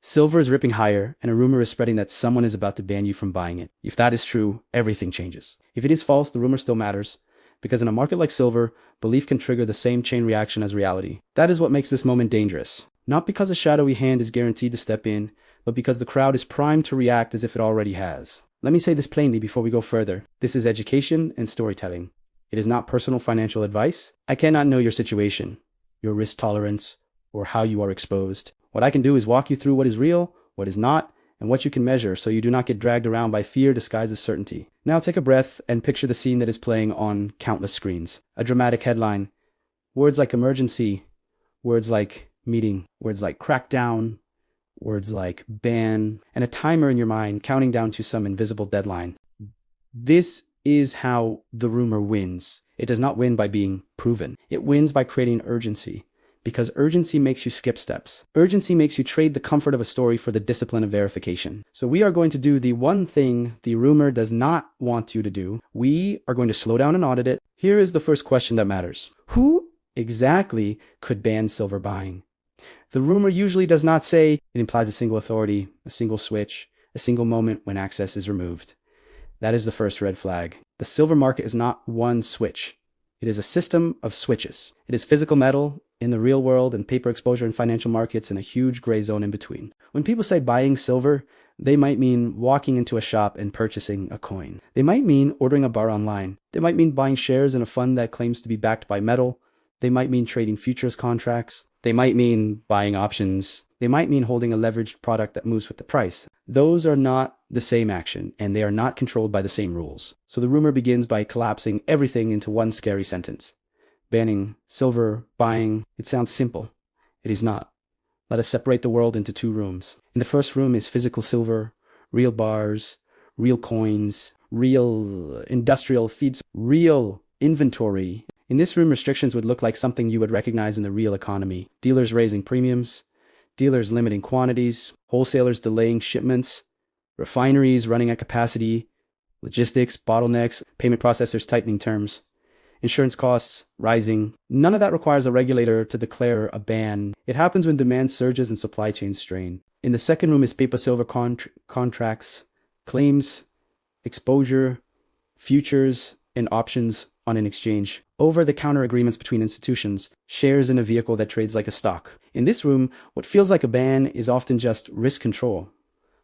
Silver is ripping higher, and a rumor is spreading that someone is about to ban you from buying it. If that is true, everything changes. If it is false, the rumor still matters, because in a market like silver, belief can trigger the same chain reaction as reality. That is what makes this moment dangerous. Not because a shadowy hand is guaranteed to step in, but because the crowd is primed to react as if it already has. Let me say this plainly before we go further. This is education and storytelling. It is not personal financial advice. I cannot know your situation, your risk tolerance, or how you are exposed. What I can do is walk you through what is real, what is not, and what you can measure so you do not get dragged around by fear disguised as certainty. Now take a breath and picture the scene that is playing on countless screens. A dramatic headline. Words like emergency, words like meeting, words like crackdown, words like ban, and a timer in your mind counting down to some invisible deadline. This is how the rumor wins. It does not win by being proven. It wins by creating urgency. Because urgency makes you skip steps. Urgency makes you trade the comfort of a story for the discipline of verification. So we are going to do the one thing the rumor does not want you to do. We are going to slow down and audit it. Here is the first question that matters. Who exactly could ban silver buying? The rumor usually does not say it implies a single authority, a single switch, a single moment when access is removed. That is the first red flag. The silver market is not one switch. It is a system of switches. It is physical metal in the real world and paper exposure in financial markets and a huge gray zone in between. When people say buying silver, they might mean walking into a shop and purchasing a coin. They might mean ordering a bar online. They might mean buying shares in a fund that claims to be backed by metal. They might mean trading futures contracts. They might mean buying options. They might mean holding a leveraged product that moves with the price. Those are not the same action, and they are not controlled by the same rules. So the rumor begins by collapsing everything into one scary sentence. Banning silver buying. It sounds simple. It is not. Let us separate the world into two rooms. In the first room is physical silver, real bars, real coins, real industrial feeds, real inventory. In this room, restrictions would look like something you would recognize in the real economy. Dealers raising premiums, dealers limiting quantities, wholesalers delaying shipments, refineries running at capacity, logistics, bottlenecks, payment processors tightening terms. Insurance costs rising. None of that requires a regulator to declare a ban. It happens when demand surges and supply chains strain. In the second room is paper silver contracts, claims, exposure, futures, and options on an exchange. Over-the-counter agreements between institutions, shares in a vehicle that trades like a stock. In this room, what feels like a ban is often just risk control.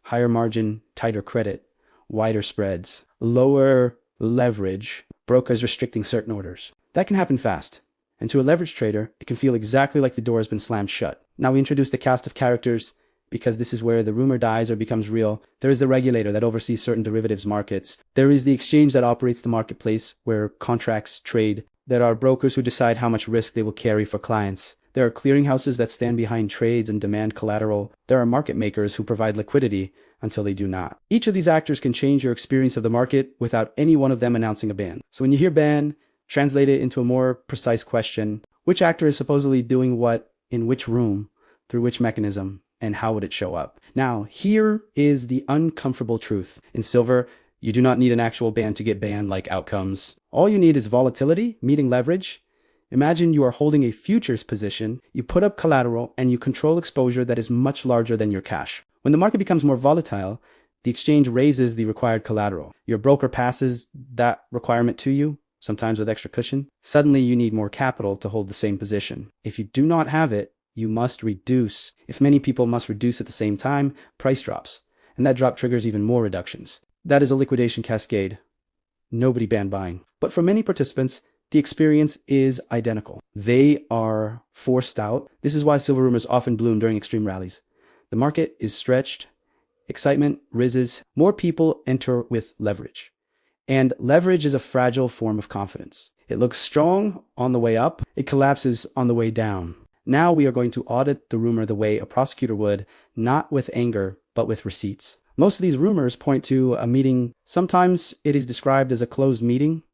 Higher margin, tighter credit, wider spreads, lower leverage, brokers restricting certain orders. That can happen fast. And to a leverage trader, it can feel exactly like the door has been slammed shut. Now we introduce the cast of characters because this is where the rumor dies or becomes real. There is the regulator that oversees certain derivatives markets. There is the exchange that operates the marketplace where contracts trade. There are brokers who decide how much risk they will carry for clients. There are clearinghouses that stand behind trades and demand collateral. There are market makers who provide liquidity until they do not. Each of these actors can change your experience of the market without any one of them announcing a ban. So when you hear ban, translate it into a more precise question. Which actor is supposedly doing what in which room, through which mechanism, and how would it show up? Now, here is the uncomfortable truth. In silver, you do not need an actual ban to get ban-like outcomes. All you need is volatility, meeting leverage. Imagine you are holding a futures position, you put up collateral, and you control exposure that is much larger than your cash. When the market becomes more volatile, the exchange raises the required collateral. Your broker passes that requirement to you, sometimes with extra cushion. Suddenly you need more capital to hold the same position. If you do not have it, you must reduce. If many people must reduce at the same time, price drops. And that drop triggers even more reductions. That is a liquidation cascade. Nobody banned buying. But for many participants, the experience is identical. They are forced out. This is why silver rumors often bloom during extreme rallies. The market is stretched. Excitement rises. More people enter with leverage. And leverage is a fragile form of confidence. It looks strong on the way up. It collapses on the way down. Now we are going to audit the rumor the way a prosecutor would, not with anger, but with receipts. Most of these rumors point to a meeting. Sometimes it is described as a closed meeting.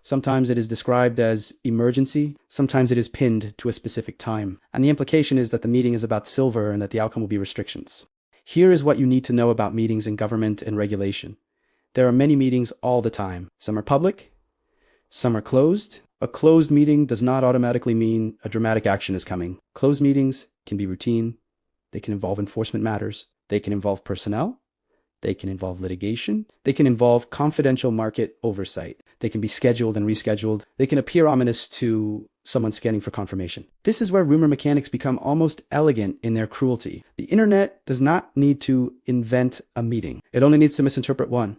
Sometimes it is described as emergency. Sometimes it is pinned to a specific time. And the implication is that the meeting is about silver and that the outcome will be restrictions. Here is what you need to know about meetings in government and regulation. There are many meetings all the time. Some are public. Some are closed. A closed meeting does not automatically mean a dramatic action is coming. Closed meetings can be routine. They can involve enforcement matters. They can involve personnel. They can involve litigation. They can involve confidential market oversight. They can be scheduled and rescheduled. They can appear ominous to someone scanning for confirmation. This is where rumor mechanics become almost elegant in their cruelty. The internet does not need to invent a meeting. It only needs to misinterpret one.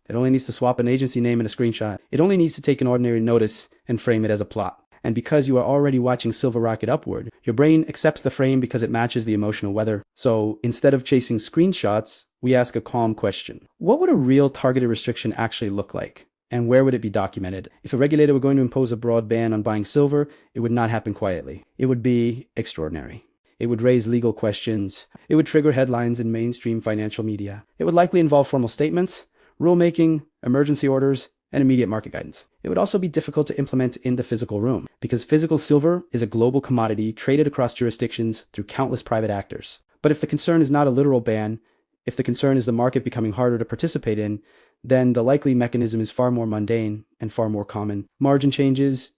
It only needs to swap an agency name and a screenshot. It only needs to take an ordinary notice and frame it as a plot. And because you are already watching silver rocket upward, your brain accepts the frame because it matches the emotional weather. So instead of chasing screenshots, we ask a calm question. What would a real targeted restriction actually look like? And where would it be documented? If a regulator were going to impose a broad ban on buying silver, it would not happen quietly. It would be extraordinary. It would raise legal questions. It would trigger headlines in mainstream financial media. It would likely involve formal statements, rulemaking, emergency orders, and immediate market guidance. It would also be difficult to implement in the physical room because physical silver is a global commodity traded across jurisdictions through countless private actors. But if the concern is not a literal ban, if the concern is the market becoming harder to participate in, then the likely mechanism is far more mundane and far more common. Margin changes,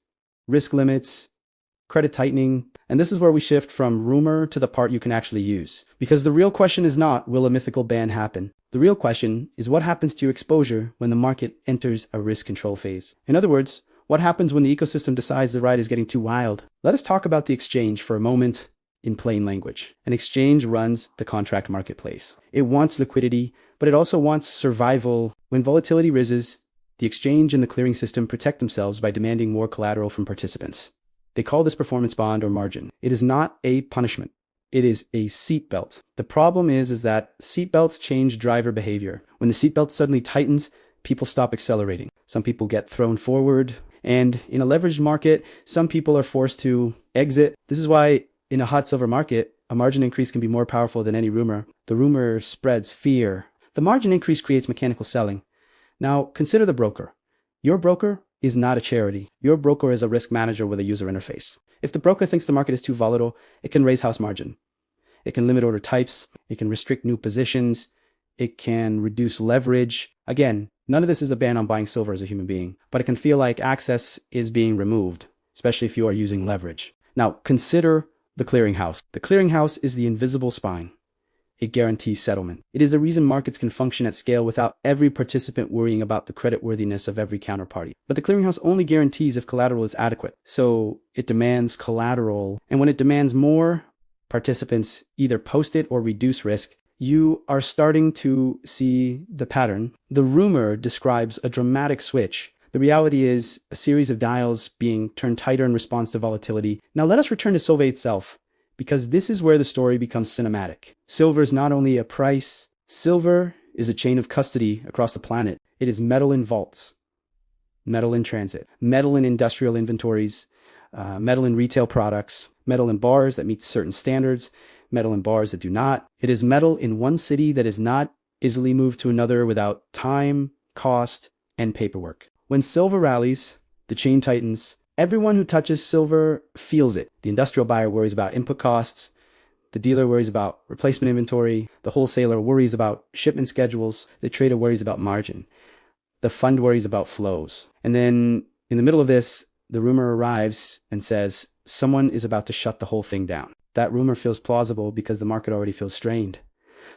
risk limits, credit tightening, and this is where we shift from rumor to the part you can actually use. Because the real question is not, will a mythical ban happen? The real question is what happens to your exposure when the market enters a risk control phase. In other words, what happens when the ecosystem decides the ride is getting too wild? Let us talk about the exchange for a moment in plain language. An exchange runs the contract marketplace. It wants liquidity, but it also wants survival. When volatility rises, the exchange and the clearing system protect themselves by demanding more collateral from participants. They call this performance bond or margin. It is not a punishment. It is a seatbelt. The problem is that seatbelts change driver behavior. When the seatbelt suddenly tightens, people stop accelerating. Some people get thrown forward. And in a leveraged market, some people are forced to exit. This is why in a hot silver market, a margin increase can be more powerful than any rumor. The rumor spreads fear. The margin increase creates mechanical selling. Now, consider the broker. Your broker is not a charity. Your broker is a risk manager with a user interface. If the broker thinks the market is too volatile, it can raise house margin. It can limit order types. It can restrict new positions. It can reduce leverage. Again, none of this is a ban on buying silver as a human being, but it can feel like access is being removed, especially if you are using leverage. Now, consider the clearinghouse. The clearinghouse is the invisible spine. It guarantees settlement. It is the reason markets can function at scale without every participant worrying about the creditworthiness of every counterparty. But the clearinghouse only guarantees if collateral is adequate. So it demands collateral. And when it demands more, participants either post it or reduce risk. You are starting to see the pattern. The rumor describes a dramatic switch. The reality is a series of dials being turned tighter in response to volatility. Now let us return to silver itself, because this is where the story becomes cinematic. Silver is not only a price. Silver is a chain of custody across the planet. It is metal in vaults, metal in transit, metal in industrial inventories, metal in retail products, metal in bars that meet certain standards, metal in bars that do not. It is metal in one city that is not easily moved to another without time, cost, and paperwork. When silver rallies, the chain tightens. Everyone who touches silver feels it. The industrial buyer worries about input costs. The dealer worries about replacement inventory. The wholesaler worries about shipment schedules. The trader worries about margin. The fund worries about flows. And then in the middle of this, the rumor arrives and says, someone is about to shut the whole thing down. That rumor feels plausible because the market already feels strained.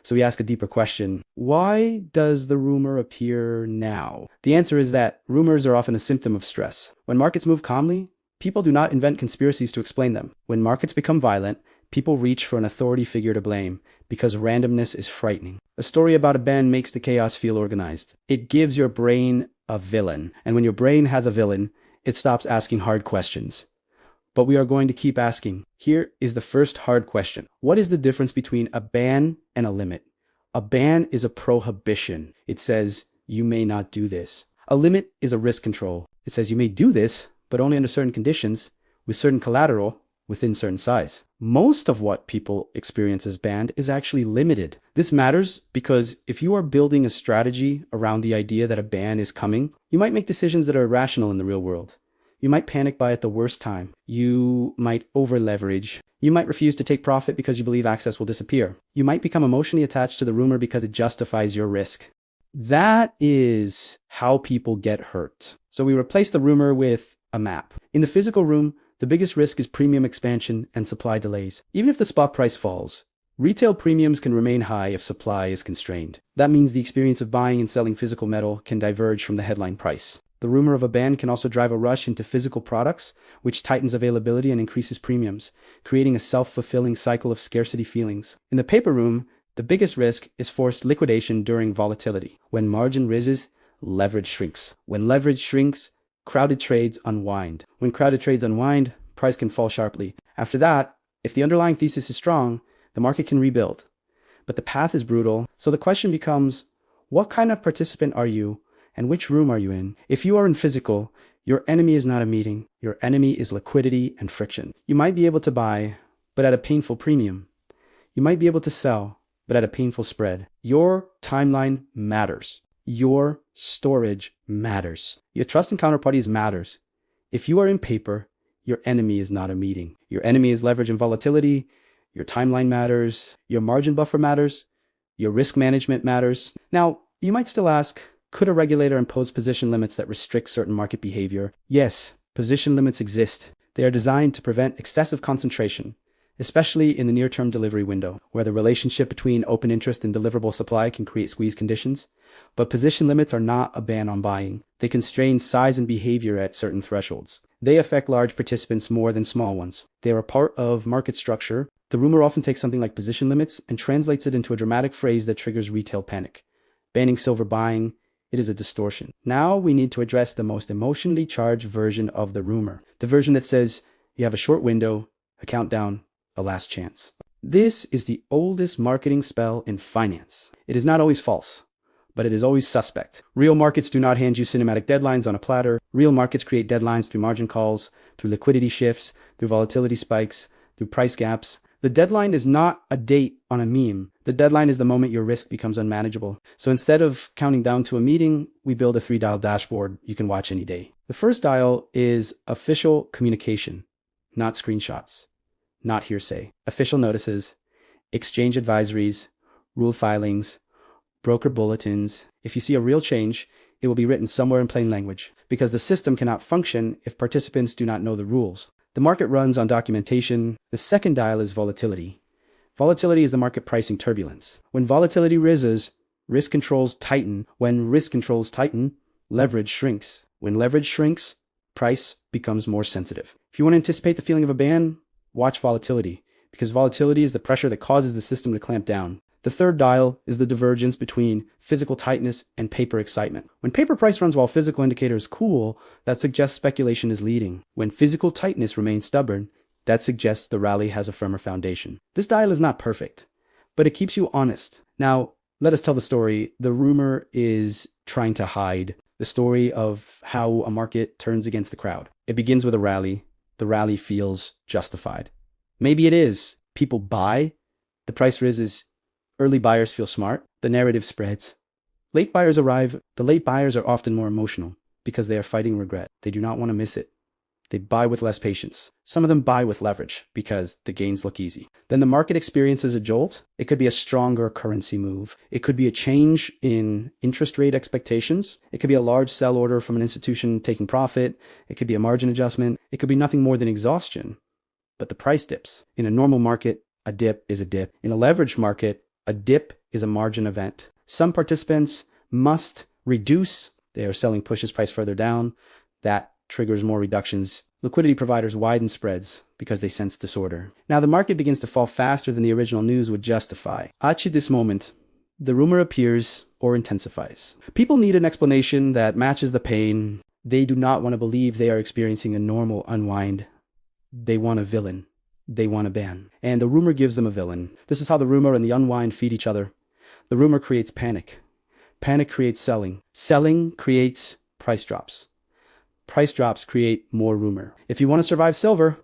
So we ask a deeper question. Why does the rumor appear now? The answer is that rumors are often a symptom of stress. When markets move calmly, people do not invent conspiracies to explain them. When markets become violent, people reach for an authority figure to blame because randomness is frightening. A story about a ban makes the chaos feel organized. It gives your brain a villain. And when your brain has a villain, it stops asking hard questions. But we are going to keep asking. Here is the first hard question. What is the difference between a ban and a limit? A ban is a prohibition. It says you may not do this. A limit is a risk control. It says you may do this, but only under certain conditions, with certain collateral, within certain size. Most of what people experience as banned is actually limited. This matters because if you are building a strategy around the idea that a ban is coming, you might make decisions that are irrational in the real world. You might panic buy at the worst time. You might over-leverage. You might refuse to take profit because you believe access will disappear. You might become emotionally attached to the rumor because it justifies your risk. That is how people get hurt. So we replace the rumor with a map. In the physical room, the biggest risk is premium expansion and supply delays. Even if the spot price falls, Retail premiums can remain high if supply is constrained. That means the experience of buying and selling physical metal can diverge from the headline price. The rumor of a ban can also drive a rush into physical products, which tightens availability and increases premiums, creating a self-fulfilling cycle of scarcity feelings. In the paper room, the biggest risk is forced liquidation during volatility. When margin rises, leverage shrinks. When leverage shrinks, crowded trades unwind. When crowded trades unwind, price can fall sharply. After that, if the underlying thesis is strong, the market can rebuild. But the path is brutal, so the question becomes, what kind of participant are you, and which room are you in? If you are in physical, your enemy is not a meeting. Your enemy is liquidity and friction. You might be able to buy, but at a painful premium. You might be able to sell, but at a painful spread. Your timeline matters. Your storage matters. Your trust in counterparties matters. If you are in paper, your enemy is not a meeting. Your enemy is leverage and volatility. Your timeline matters. Your margin buffer matters. Your risk management matters. Now, you might still ask, could a regulator impose position limits that restrict certain market behavior? Yes, position limits exist. They are designed to prevent excessive concentration, especially in the near-term delivery window, where the relationship between open interest and deliverable supply can create squeeze conditions. But position limits are not a ban on buying. They constrain size and behavior at certain thresholds. They affect large participants more than small ones. They are a part of market structure. The rumor often takes something like position limits and translates it into a dramatic phrase that triggers retail panic. Banning silver buying, it is a distortion. Now we need to address the most emotionally charged version of the rumor. The version that says, you have a short window, a countdown, a last chance. This is the oldest marketing spell in finance. It is not always false, but it is always suspect. Real markets do not hand you cinematic deadlines on a platter. Real markets create deadlines through margin calls, through liquidity shifts, through volatility spikes, through price gaps. The deadline is not a date on a meme. The deadline is the moment your risk becomes unmanageable. So instead of counting down to a meeting, we build a 3-dial dashboard you can watch any day. The first dial is official communication, not screenshots, not hearsay. Official notices, exchange advisories, rule filings, broker bulletins. If you see a real change, it will be written somewhere in plain language, because the system cannot function if participants do not know the rules. The market runs on documentation. The second dial is volatility. Volatility is the market pricing turbulence. When volatility rises, risk controls tighten. When risk controls tighten, leverage shrinks. When leverage shrinks, price becomes more sensitive. If you want to anticipate the feeling of a ban, watch volatility, because volatility is the pressure that causes the system to clamp down. The third dial is the divergence between physical tightness and paper excitement. When paper price runs while physical indicators cool, that suggests speculation is leading. When physical tightness remains stubborn, that suggests the rally has a firmer foundation. This dial is not perfect, but it keeps you honest. Now, let us tell the story. The rumor is trying to hide the story of how a market turns against the crowd. It begins with a rally. The rally feels justified. Maybe it is. People buy. The price rises. Early buyers feel smart. The narrative spreads. Late buyers arrive. The late buyers are often more emotional because they are fighting regret. They do not want to miss it. They buy with less patience. Some of them buy with leverage because the gains look easy. Then the market experiences a jolt. It could be a stronger currency move. It could be a change in interest rate expectations. It could be a large sell order from an institution taking profit. It could be a margin adjustment. It could be nothing more than exhaustion. But the price dips. In a normal market, a dip is a dip. In a leveraged market, a dip is a margin event. Some participants must reduce. They are selling pushes price further down. That triggers more reductions. Liquidity providers widen spreads because they sense disorder. Now the market begins to fall faster than the original news would justify. At this moment, the rumor appears or intensifies. People need an explanation that matches the pain. They do not want to believe they are experiencing a normal unwind. They want a villain. They want a ban. And the rumor gives them a villain. This is how the rumor and the unwind feed each other. The rumor creates panic. Panic creates selling. Selling creates price drops. Price drops create more rumor. If you want to survive silver,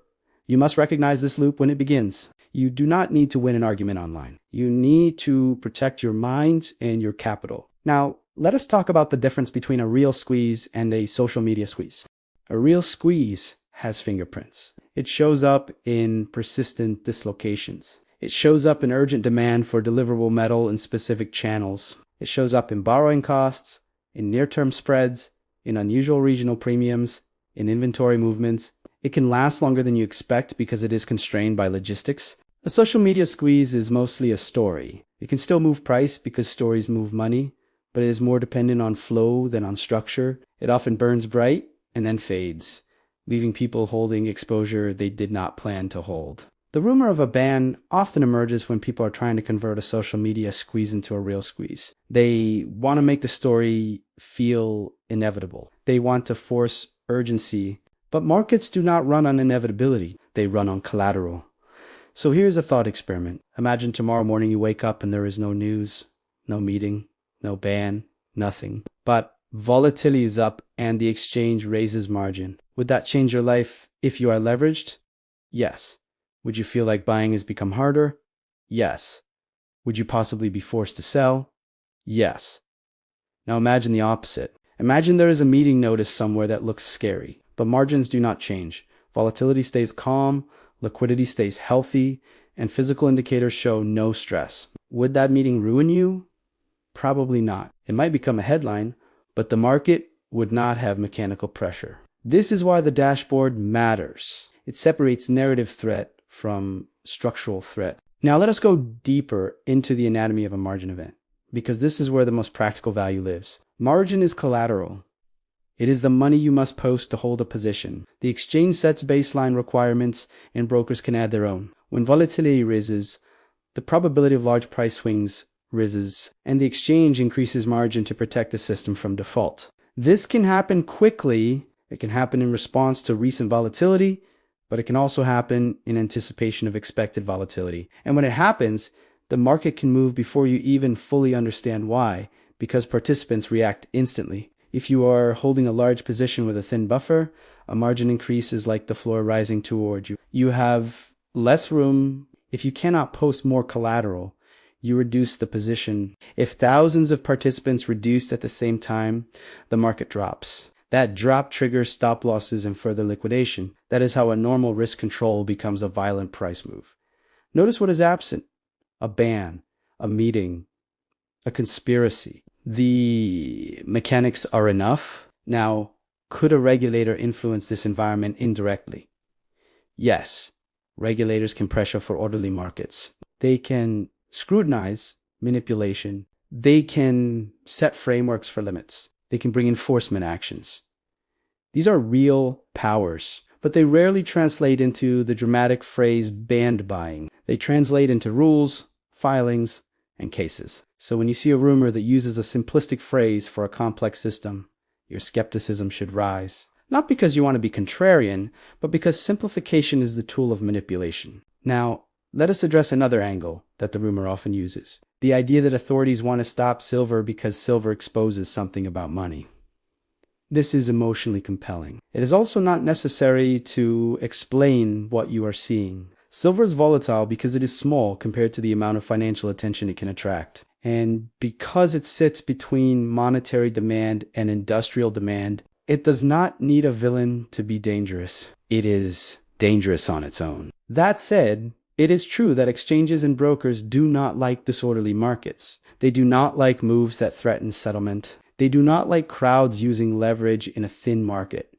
you must recognize this loop when it begins. You do not need to win an argument online. You need to protect your mind and your capital. Now, let us talk about the difference between a real squeeze and a social media squeeze. A real squeeze has fingerprints. It shows up in persistent dislocations. It shows up in urgent demand for deliverable metal in specific channels. It shows up in borrowing costs, in near-term spreads, in unusual regional premiums, in inventory movements. It can last longer than you expect because it is constrained by logistics. A social media squeeze is mostly a story. It can still move price because stories move money, but it is more dependent on flow than on structure. It often burns bright and then fades, leaving people holding exposure they did not plan to hold. The rumor of a ban often emerges when people are trying to convert a social media squeeze into a real squeeze. They want to make the story feel inevitable. They want to force urgency, but markets do not run on inevitability. They run on collateral. So here's a thought experiment. Imagine tomorrow morning you wake up and there is no news, no meeting, no ban, nothing. But volatility is up and the exchange raises margin. Would that change your life if you are leveraged? Yes. Would you feel like buying has become harder? Yes. Would you possibly be forced to sell? Yes. Now imagine the opposite. Imagine there is a meeting notice somewhere that looks scary, but margins do not change. Volatility stays calm, liquidity stays healthy, and physical indicators show no stress. Would that meeting ruin you? Probably not. It might become a headline, but the market would not have mechanical pressure. This is why the dashboard matters. It separates narrative threat from structural threat. Now let us go deeper into the anatomy of a margin event, because this is where the most practical value lives. Margin is collateral. It is the money you must post to hold a position. The exchange sets baseline requirements and brokers can add their own. When volatility rises, the probability of large price swings rises, and the exchange increases margin to protect the system from default. This can happen quickly. It can happen in response to recent volatility, but it can also happen in anticipation of expected volatility. And when it happens, the market can move before you even fully understand why, because participants react instantly. If you are holding a large position with a thin buffer, a margin increase is like the floor rising toward you. You have less room. If you cannot post more collateral, you reduce the position. If thousands of participants reduced at the same time, the market drops. That drop triggers stop losses and further liquidation. That is how a normal risk control becomes a violent price move. Notice what is absent: a ban, a meeting, a conspiracy. The mechanics are enough. Now, could a regulator influence this environment indirectly? Yes. Regulators can pressure for orderly markets. They can scrutinize manipulation. They can set frameworks for limits. They can bring enforcement actions. These are real powers, but they rarely translate into the dramatic phrase band buying. They translate into rules, filings, and cases. So when you see a rumor that uses a simplistic phrase for a complex system, your skepticism should rise. Not because you want to be contrarian, but because simplification is the tool of manipulation. Now, let us address another angle that the rumor often uses: the idea that authorities want to stop silver because silver exposes something about money. This is emotionally compelling. It is also not necessary to explain what you are seeing. Silver is volatile because it is small compared to the amount of financial attention it can attract. And because it sits between monetary demand and industrial demand, it does not need a villain to be dangerous. It is dangerous on its own. That said, it is true that exchanges and brokers do not like disorderly markets. They do not like moves that threaten settlement. They do not like crowds using leverage in a thin market.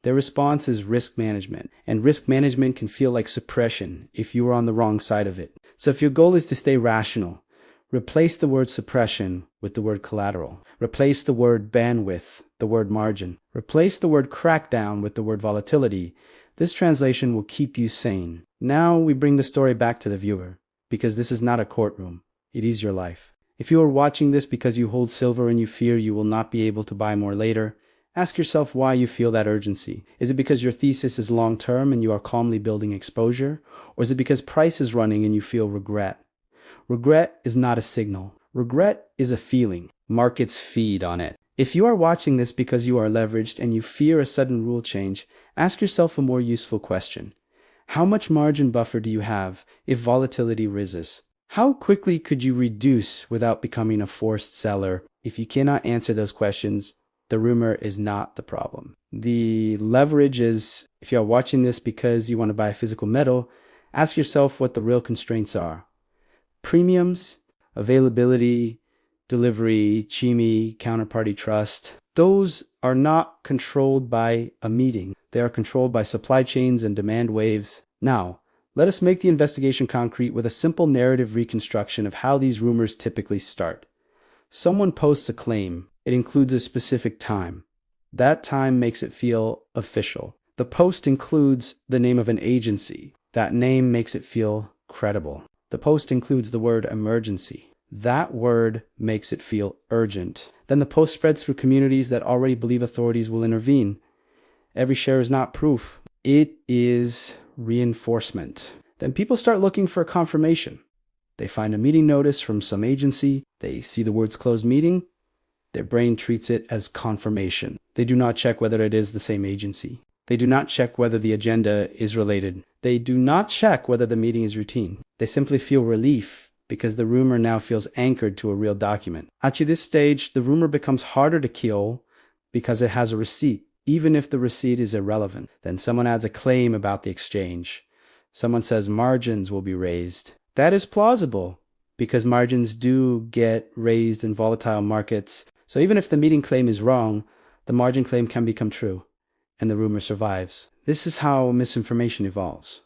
Their response is risk management, and risk management can feel like suppression if you are on the wrong side of it. So if your goal is to stay rational, replace the word suppression with the word collateral. Replace the word bandwidth, the word margin. Replace the word crackdown with the word volatility. This translation will keep you sane. Now we bring the story back to the viewer, because this is not a courtroom. It is your life. If you are watching this because you hold silver and you fear you will not be able to buy more later, ask yourself why you feel that urgency. Is it because your thesis is long-term and you are calmly building exposure? Or is it because price is running and you feel regret? Regret is not a signal. Regret is a feeling. Markets feed on it. If you are watching this because you are leveraged and you fear a sudden rule change, ask yourself a more useful question. How much margin buffer do you have if volatility rises? How quickly could you reduce without becoming a forced seller? If you cannot answer those questions, the rumor is not the problem. The leverage is, if you are watching this because you want to buy a physical metal, ask yourself what the real constraints are. Premiums, availability, delivery, CHIMI, counterparty trust, those are not controlled by a meeting. They are controlled by supply chains and demand waves. Now, Let us make the investigation concrete with a simple narrative reconstruction of how these rumors typically start. Someone posts a claim. It includes a specific time. That time makes it feel official. The post includes the name of an agency. That name makes it feel credible. The post includes the word emergency. That word makes it feel urgent. Then the post spreads through communities that already believe authorities will intervene. Every share is not proof. It is reinforcement. Then people start looking for confirmation. They find a meeting notice from some agency. They see the words closed meeting. Their brain treats it as confirmation. They do not check whether it is the same agency. They do not check whether the agenda is related. They do not check whether the meeting is routine. They simply feel relief because the rumor now feels anchored to a real document. At this stage, the rumor becomes harder to kill because it has a receipt, even if the receipt is irrelevant. Then someone adds a claim about the exchange. Someone says margins will be raised. That is plausible because margins do get raised in volatile markets. So even if the meeting claim is wrong, the margin claim can become true, and the rumor survives. This is how misinformation evolves.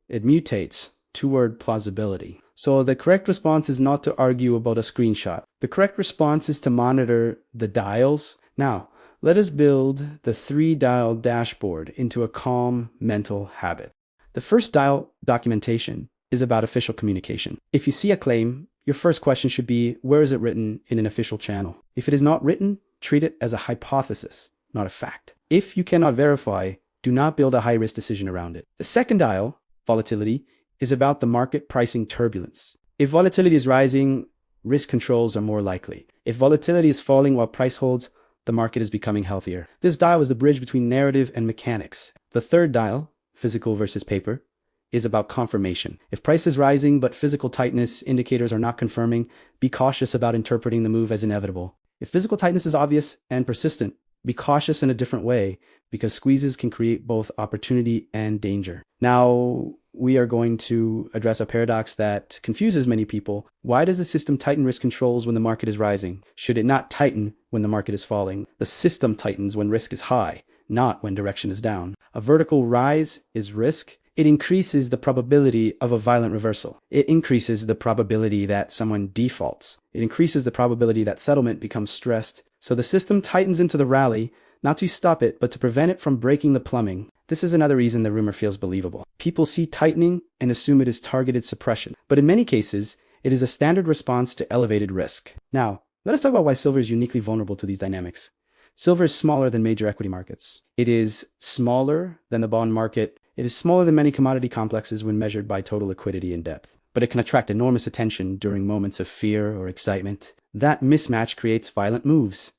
It mutates toward plausibility. So the correct response is not to argue about a screenshot. The correct response is to monitor the dials. Now, let us build the 3-dial dashboard into a calm mental habit. The first dial, documentation, is about official communication. If you see a claim, your first question should be, where is it written in an official channel? If it is not written, treat it as a hypothesis, not a fact. If you cannot verify, do not build a high-risk decision around it. The second dial, volatility, is about the market pricing turbulence. If volatility is rising, risk controls are more likely. If volatility is falling while price holds, the market is becoming healthier. This dial is the bridge between narrative and mechanics. The third dial, physical versus paper, is about confirmation. If price is rising but physical tightness indicators are not confirming, be cautious about interpreting the move as inevitable. If physical tightness is obvious and persistent, be cautious in a different way because squeezes can create both opportunity and danger. Now, we are going to address a paradox that confuses many people. Why does the system tighten risk controls when the market is rising? Should it not tighten when the market is falling? The system tightens when risk is high, not when direction is down. A vertical rise is risk. It increases the probability of a violent reversal. It increases the probability that someone defaults. It increases the probability that settlement becomes stressed. So the system tightens into the rally, not to stop it, but to prevent it from breaking the plumbing. This is another reason the rumor feels believable. People see tightening and assume it is targeted suppression. But in many cases, it is a standard response to elevated risk. Now, let us talk about why silver is uniquely vulnerable to these dynamics. Silver is smaller than major equity markets. It is smaller than the bond market. It is smaller than many commodity complexes when measured by total liquidity and depth. But it can attract enormous attention during moments of fear or excitement. That mismatch creates violent moves.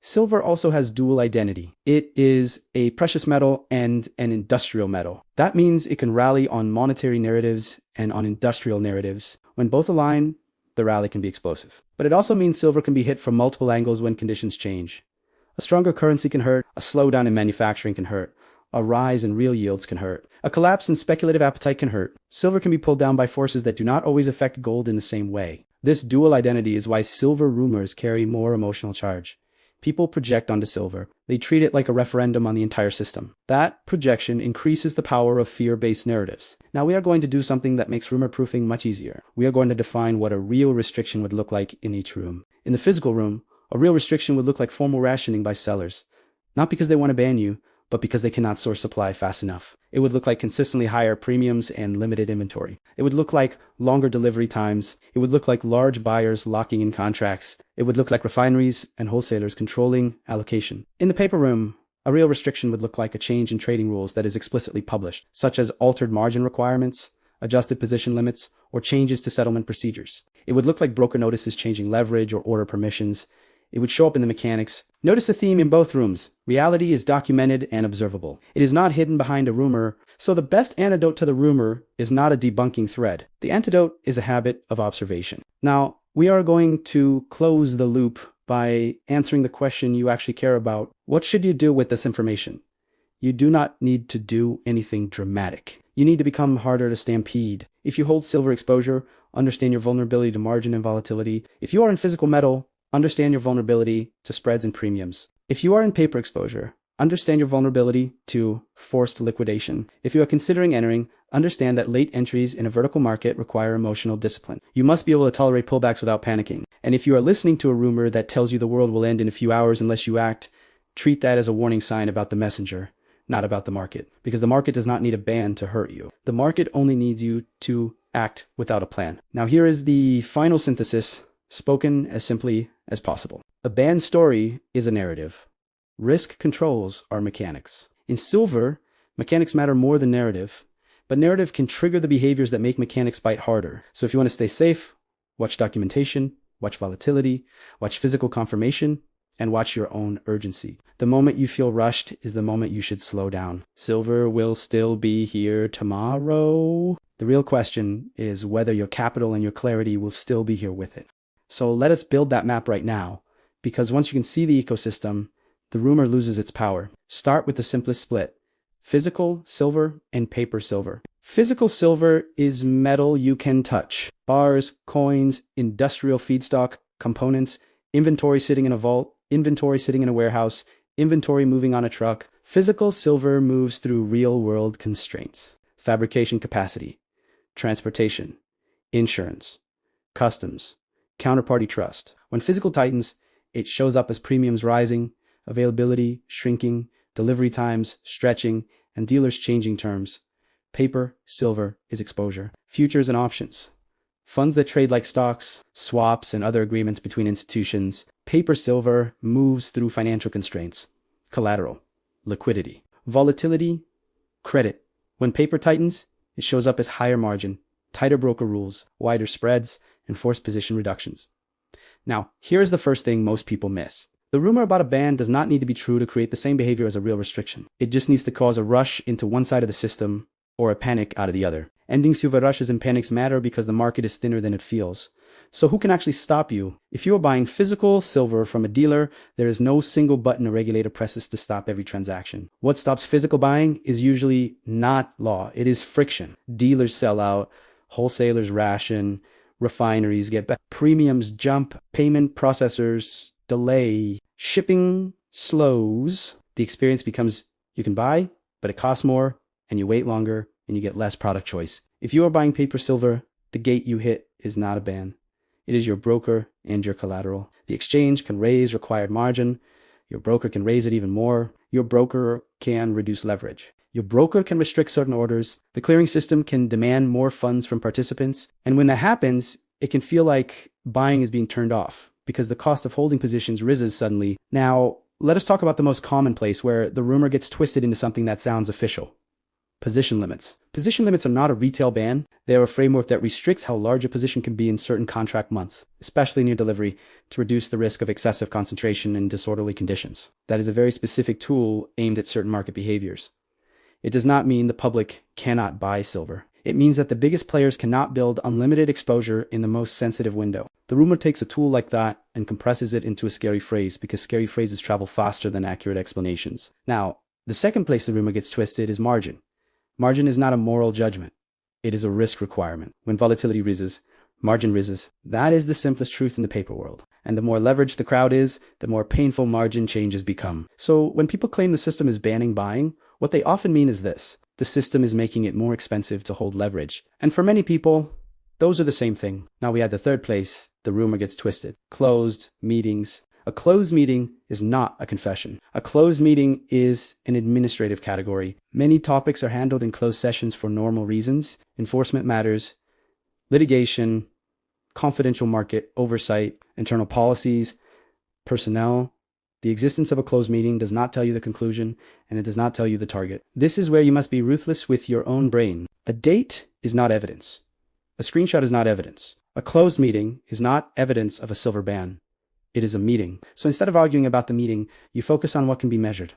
Silver also has dual identity. It is a precious metal and an industrial metal. That means it can rally on monetary narratives and on industrial narratives. When both align, the rally can be explosive. But it also means silver can be hit from multiple angles when conditions change. A stronger currency can hurt. A slowdown in manufacturing can hurt. A rise in real yields can hurt. A collapse in speculative appetite can hurt. Silver can be pulled down by forces that do not always affect gold in the same way. This dual identity is why silver rumors carry more emotional charge. People project onto silver. They treat it like a referendum on the entire system. That projection increases the power of fear-based narratives. Now we are going to do something that makes rumor proofing much easier. We are going to define what a real restriction would look like in each room. In the physical room, a real restriction would look like formal rationing by sellers. Not because they want to ban you, but because they cannot source supply fast enough. It would look like consistently higher premiums and limited inventory. It would look like longer delivery times. It would look like large buyers locking in contracts. It would look like refineries and wholesalers controlling allocation. In the paper room, a real restriction would look like a change in trading rules that is explicitly published, such as altered margin requirements, adjusted position limits, or changes to settlement procedures. It would look like broker notices changing leverage or order permissions. It would show up in the mechanics. Notice the theme in both rooms. Reality is documented and observable. It is not hidden behind a rumor. So the best antidote to the rumor is not a debunking thread. The antidote is a habit of observation. Now, we are going to close the loop by answering the question you actually care about. What should you do with this information? You do not need to do anything dramatic. You need to become harder to stampede. If you hold silver exposure, understand your vulnerability to margin and volatility. If you are in physical metal, understand your vulnerability to spreads and premiums. If you are in paper exposure, understand your vulnerability to forced liquidation. If you are considering entering, understand that late entries in a vertical market require emotional discipline. You must be able to tolerate pullbacks without panicking. And if you are listening to a rumor that tells you the world will end in a few hours unless you act, treat that as a warning sign about the messenger, not about the market. Because the market does not need a ban to hurt you. The market only needs you to act without a plan. Now here is the final synthesis, spoken as simply as possible. A ban story is a narrative. Risk controls are mechanics. In silver, mechanics matter more than narrative, but narrative can trigger the behaviors that make mechanics bite harder. So if you want to stay safe, watch documentation, watch volatility, watch physical confirmation, and watch your own urgency. The moment you feel rushed is the moment you should slow down. Silver will still be here tomorrow. The real question is whether your capital and your clarity will still be here with it. So let us build that map right now, because once you can see the ecosystem, the rumor loses its power. Start with the simplest split: physical silver and paper silver. Physical silver is metal you can touch. Bars, coins, industrial feedstock, components, inventory sitting in a vault, inventory sitting in a warehouse, inventory moving on a truck. Physical silver moves through real-world constraints: fabrication capacity, transportation, insurance, customs, counterparty trust. When physical tightens, it shows up as premiums rising, availability shrinking, delivery times stretching, and dealers changing terms. Paper silver is exposure. Futures and options. Funds that trade like stocks, swaps, and other agreements between institutions. Paper silver moves through financial constraints. Collateral, liquidity. Volatility, credit. When paper tightens, it shows up as higher margin, tighter broker rules, wider spreads, and forced position reductions. Now, here's the first thing most people miss. The rumor about a ban does not need to be true to create the same behavior as a real restriction. It just needs to cause a rush into one side of the system or a panic out of the other. Ending silver rushes and panics matter because the market is thinner than it feels. So who can actually stop you? If you are buying physical silver from a dealer, there is no single button a regulator presses to stop every transaction. What stops physical buying is usually not law. It is friction. Dealers sell out, wholesalers ration, refineries get back, premiums jump, payment processors delay, shipping slows. The experience becomes you can buy, but it costs more, and you wait longer, and you get less product choice. If you are buying paper silver, the gate you hit is not a ban. It is your broker and your collateral. The exchange can raise required margin. Your broker can raise it even more. Your broker can reduce leverage. Your broker can restrict certain orders. The clearing system can demand more funds from participants. And when that happens, it can feel like buying is being turned off because the cost of holding positions rises suddenly. Now, let us talk about the most common place where the rumor gets twisted into something that sounds official. Position limits. Position limits are not a retail ban. They are a framework that restricts how large a position can be in certain contract months, especially near delivery, to reduce the risk of excessive concentration in disorderly conditions. That is a very specific tool aimed at certain market behaviors. It does not mean the public cannot buy silver. It means that the biggest players cannot build unlimited exposure in the most sensitive window. The rumor takes a tool like that and compresses it into a scary phrase because scary phrases travel faster than accurate explanations. Now, the second place the rumor gets twisted is margin. Margin is not a moral judgment. It is a risk requirement. When volatility rises, margin rises. That is the simplest truth in the paper world. And the more leveraged the crowd is, the more painful margin changes become. So when people claim the system is banning buying, what they often mean is this: the system is making it more expensive to hold leverage. And for many people, those are the same thing. Now we add the third place the rumor gets twisted. Closed meetings. A closed meeting is not a confession. A closed meeting is an administrative category. Many topics are handled in closed sessions for normal reasons: enforcement matters, litigation, confidential market oversight, internal policies, personnel. The existence of a closed meeting does not tell you the conclusion, and it does not tell you the target. This is where you must be ruthless with your own brain. A date is not evidence. A screenshot is not evidence. A closed meeting is not evidence of a silver ban. It is a meeting. So instead of arguing about the meeting, you focus on what can be measured.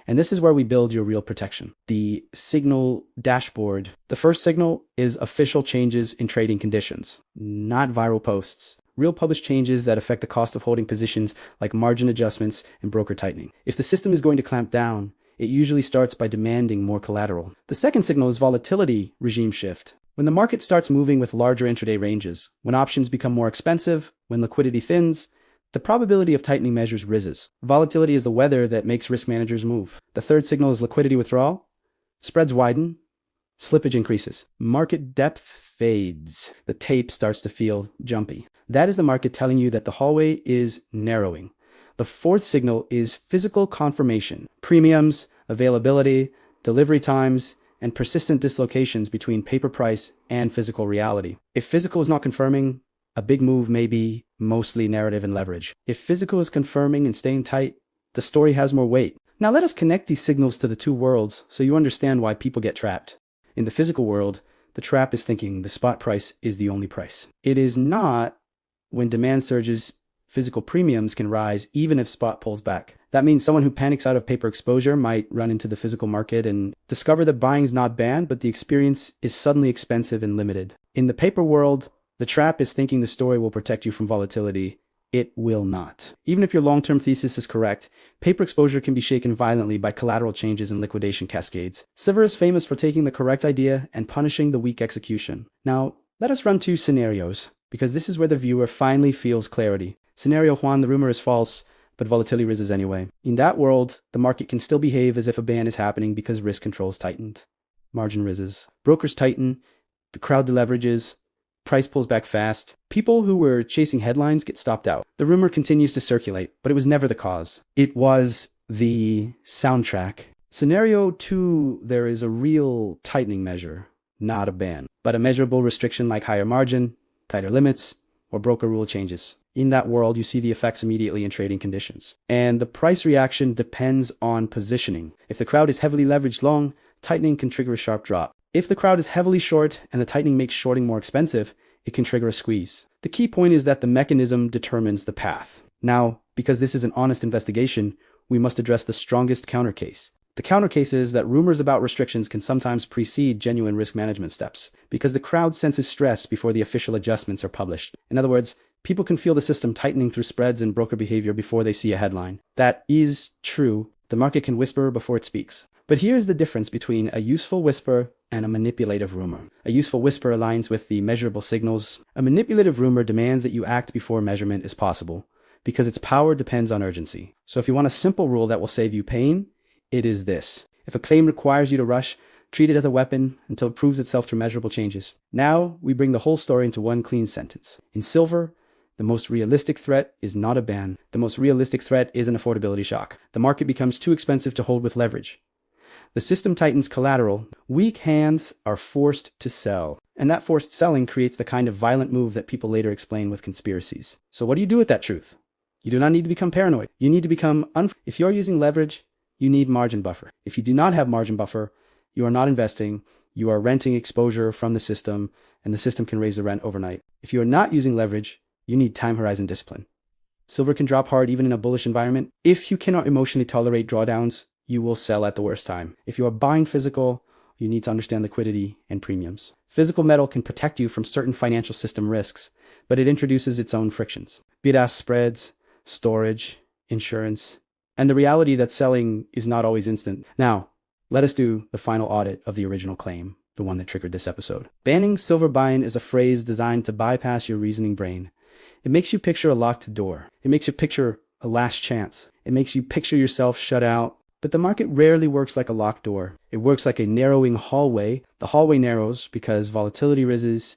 And this is where we build your real protection. The signal dashboard. The first signal is official changes in trading conditions, not viral posts. Real published changes that affect the cost of holding positions, like margin adjustments and broker tightening. If the system is going to clamp down, it usually starts by demanding more collateral. The second signal is volatility regime shift. When the market starts moving with larger intraday ranges, when options become more expensive, when liquidity thins, The probability of tightening measures rises. Volatility is the weather that makes risk managers move. The third signal is liquidity withdrawal. Spreads widen. Slippage increases. Market depth fades. The tape starts to feel jumpy. That is the market telling you that the hallway is narrowing. The fourth signal is physical confirmation. Premiums, availability, delivery times, and persistent dislocations between paper price and physical reality. If physical is not confirming, a big move may be mostly narrative and leverage. If physical is confirming and staying tight, the story has more weight. Now let us connect these signals to the two worlds so you understand why people get trapped. In the physical world, the trap is thinking the spot price is the only price. It is not. When demand surges, physical premiums can rise even if spot pulls back. That means someone who panics out of paper exposure might run into the physical market and discover that buying is not banned, but the experience is suddenly expensive and limited. In the paper world, the trap is thinking the story will protect you from volatility. It will not. Even if your long-term thesis is correct, paper exposure can be shaken violently by collateral changes and liquidation cascades. Silver is famous for taking the correct idea and punishing the weak execution. Now, let us run two scenarios, because this is where the viewer finally feels clarity. Scenario 1, the rumor is false, but volatility rises anyway. In that world, the market can still behave as if a ban is happening because risk controls tightened. Margin rises. Brokers tighten, the crowd deleverages, price pulls back fast. People who were chasing headlines get stopped out. The rumor continues to circulate, but it was never the cause. It was the soundtrack. Scenario 2, there is a real tightening measure, not a ban, but a measurable restriction like higher margin, tighter limits, or broker rule changes. In that world, you see the effects immediately in trading conditions. And the price reaction depends on positioning. If the crowd is heavily leveraged long, tightening can trigger a sharp drop. If the crowd is heavily short and the tightening makes shorting more expensive, it can trigger a squeeze. The key point is that the mechanism determines the path. Now, because this is an honest investigation, we must address the strongest counter case. The counter case is that rumors about restrictions can sometimes precede genuine risk management steps, because the crowd senses stress before the official adjustments are published. In other words, people can feel the system tightening through spreads and broker behavior before they see a headline. That is true. The market can whisper before it speaks. But here's the difference between a useful whisper and a manipulative rumor. A useful whisper aligns with the measurable signals. A manipulative rumor demands that you act before measurement is possible, because its power depends on urgency. So if you want a simple rule that will save you pain, it is this. If a claim requires you to rush, treat it as a weapon until it proves itself through measurable changes. Now, we bring the whole story into one clean sentence. In silver, the most realistic threat is not a ban. The most realistic threat is an affordability shock. The market becomes too expensive to hold with leverage. The system tightens collateral. Weak hands are forced to sell. And that forced selling creates the kind of violent move that people later explain with conspiracies. So what do you do with that truth? You do not need to become paranoid. You need to become If you're using leverage, you need margin buffer. If you do not have margin buffer, you are not investing. You are renting exposure from the system, and the system can raise the rent overnight. If you are not using leverage, you need time horizon discipline. Silver can drop hard even in a bullish environment. If you cannot emotionally tolerate drawdowns, you will sell at the worst time. If you are buying physical, you need to understand liquidity and premiums. Physical metal can protect you from certain financial system risks, but it introduces its own frictions. Bid-ask spreads, storage, insurance, and the reality that selling is not always instant. Now, let us do the final audit of the original claim, the one that triggered this episode. Banning silver buying is a phrase designed to bypass your reasoning brain. It makes you picture a locked door. It makes you picture a last chance. It makes you picture yourself shut out. But the market rarely works like a locked door. It works like a narrowing hallway. The hallway narrows because volatility rises.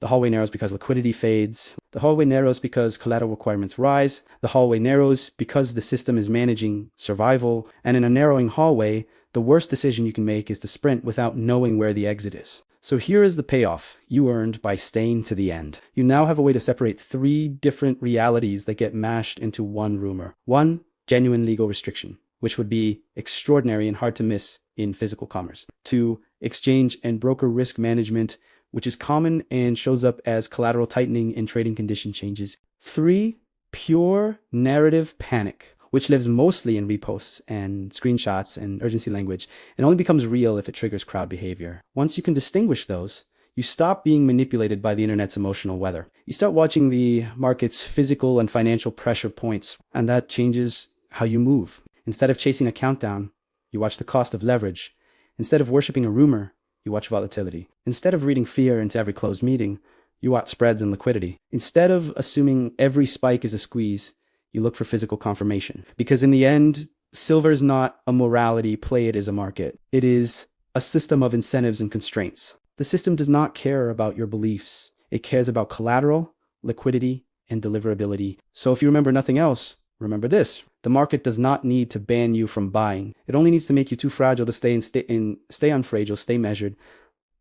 The hallway narrows because liquidity fades. The hallway narrows because collateral requirements rise. The hallway narrows because the system is managing survival. And in a narrowing hallway, the worst decision you can make is to sprint without knowing where the exit is. So here is the payoff you earned by staying to the end. You now have a way to separate three different realities that get mashed into one rumor. One, genuine legal restriction, which would be extraordinary and hard to miss in physical commerce. 2, exchange and broker risk management, which is common and shows up as collateral tightening in trading condition changes. 3, pure narrative panic, which lives mostly in reposts and screenshots and urgency language, and only becomes real if it triggers crowd behavior. Once you can distinguish those, you stop being manipulated by the internet's emotional weather. You start watching the market's physical and financial pressure points, and that changes how you move. Instead of chasing a countdown, you watch the cost of leverage. Instead of worshiping a rumor, you watch volatility. Instead of reading fear into every closed meeting, you watch spreads and liquidity. Instead of assuming every spike is a squeeze, You look for physical confirmation. Because in the end, silver is not a morality, play it as a market. It is a system of incentives and constraints. The system does not care about your beliefs. It cares about collateral, liquidity, and deliverability. So if you remember nothing else, remember this. The market does not need to ban you from buying. It only needs to make you too fragile to stay unfragile, stay measured,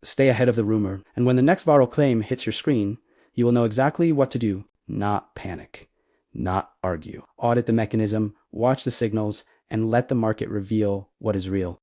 stay ahead of the rumor. And when the next viral claim hits your screen, you will know exactly what to do. Not panic, not argue. Audit the mechanism, watch the signals, and let the market reveal what is real.